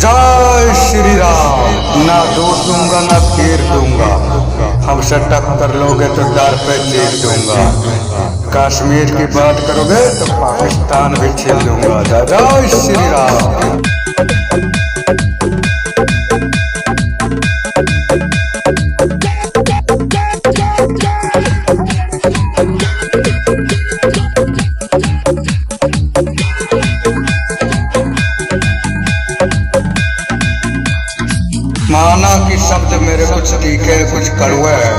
जय श्री राम। ना दूध दूंगा ना खीर दूंगा, हमसे टक्कर लोगे तो डर पे चीर दूंगा। कश्मीर की बात करोगे तो पाकिस्तान भी छीन लूंगा। जय श्री राम। माना कि शब्द मेरे कुछ तीखे कुछ कड़वे हैं,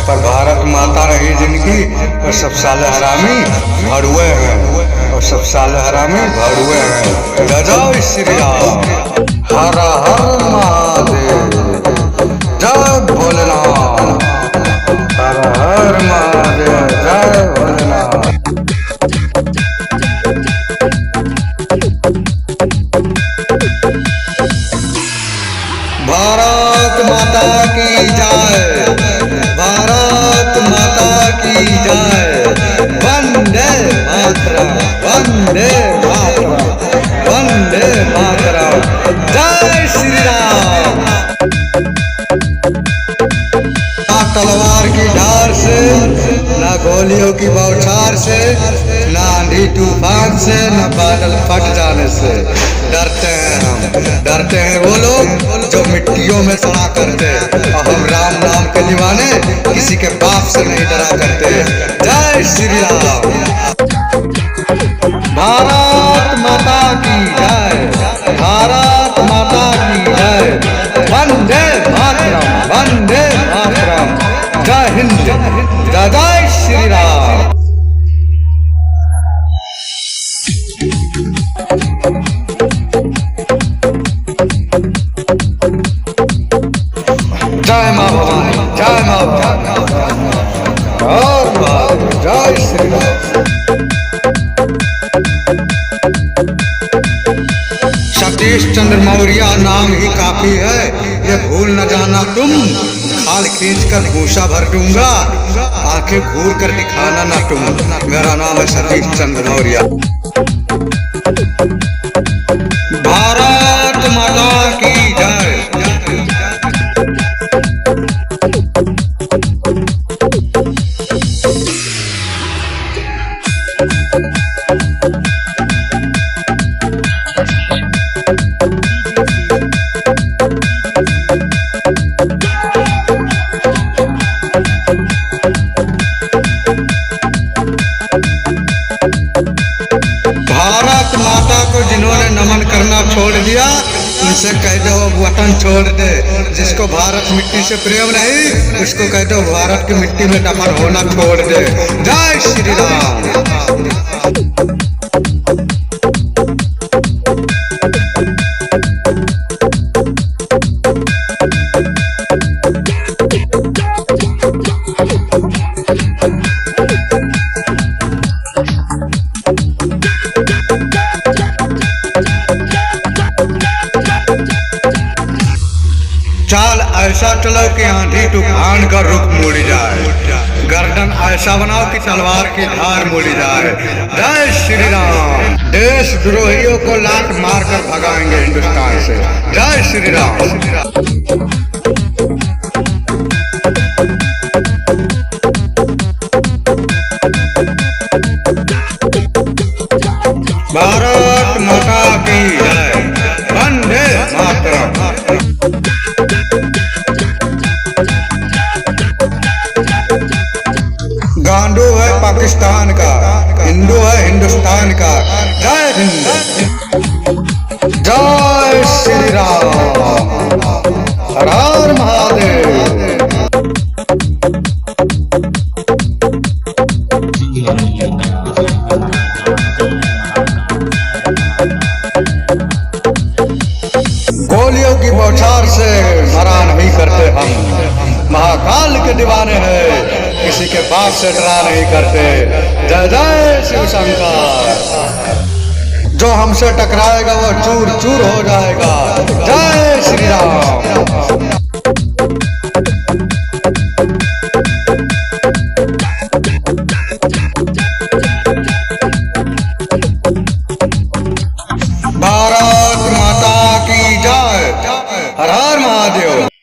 पर भारत माता रही जिनकी और सब साले हरामी भड़ुए हैं, और सब साले हरामी भड़ुए हैं। जय श्री राम। हर हर महादेव। जय भोलेनाथ। हर हर महादेव। जय भोलेनाथ। भारत माता की जय। भारत माता की जय। वंदे मातरम। वंदे मातरम। वंदे मातरम। जय श्री राम। ना तलवार की धार से, ना गोलियों की बौछार से, ना आंधी तूफान से, ना बादल फट जाने से डरते हैं हम। डरते हैं वो लोग जो मिट्टियों में सड़ा करते, और हम राम नाम के दीवाने किसी के बाप से नहीं डरा करते। जय श्री राम। भारत माता की जय। भारत माता की जय। वंदे मातरम। वंदे मातरम। जय हिंद। जय श्री राम। जय माँ भवानी। जय माँ भवानी। और जय श्री राम। सतीश चंद्र मौर्य नाम ही काफी है, ये भूल न जाना तुम। खाल खींच कर भूसा भर दूंगा, आंखें घूर कर दिखाना ना तुम। मेरा नाम है सतीश चंद्र मौर्य। भारत माता की जय। भारत माता को जिन्होंने नमन करना छोड़ दिया, उनसे कह दो वतन छोड़ दे। जिसको भारत मिट्टी से प्रेम नहीं, उसको कह दो भारत की मिट्टी में दफन होना छोड़ दे। जय श्री राम। चाल ऐसा चलो कि आंधी तूफान का रुख मुड़ जाए, गर्दन ऐसा बनाओ कि तलवार की धार मुड़ जाए। जय श्री राम। देश द्रोहियों को लात मार कर भगाएंगे हिंदुस्तान से। जय श्री राम। भारत माता की जय। वंदे मातरम। गांडू है पाकिस्तान का, हिंदू है हिंदुस्तान का। जय हिंद। जय श्री राम। हर हर महादेव। गोलियों की बौछार से मरा नहीं करते हम। महाकाल के दीवाने हैं, किसी के बाप से डरा नहीं करते। जय जय शिव शंकर। जो हमसे टकराएगा वो चूर चूर हो जाएगा। जय श्री राम। भारत माता की जय। हर हर महादेव।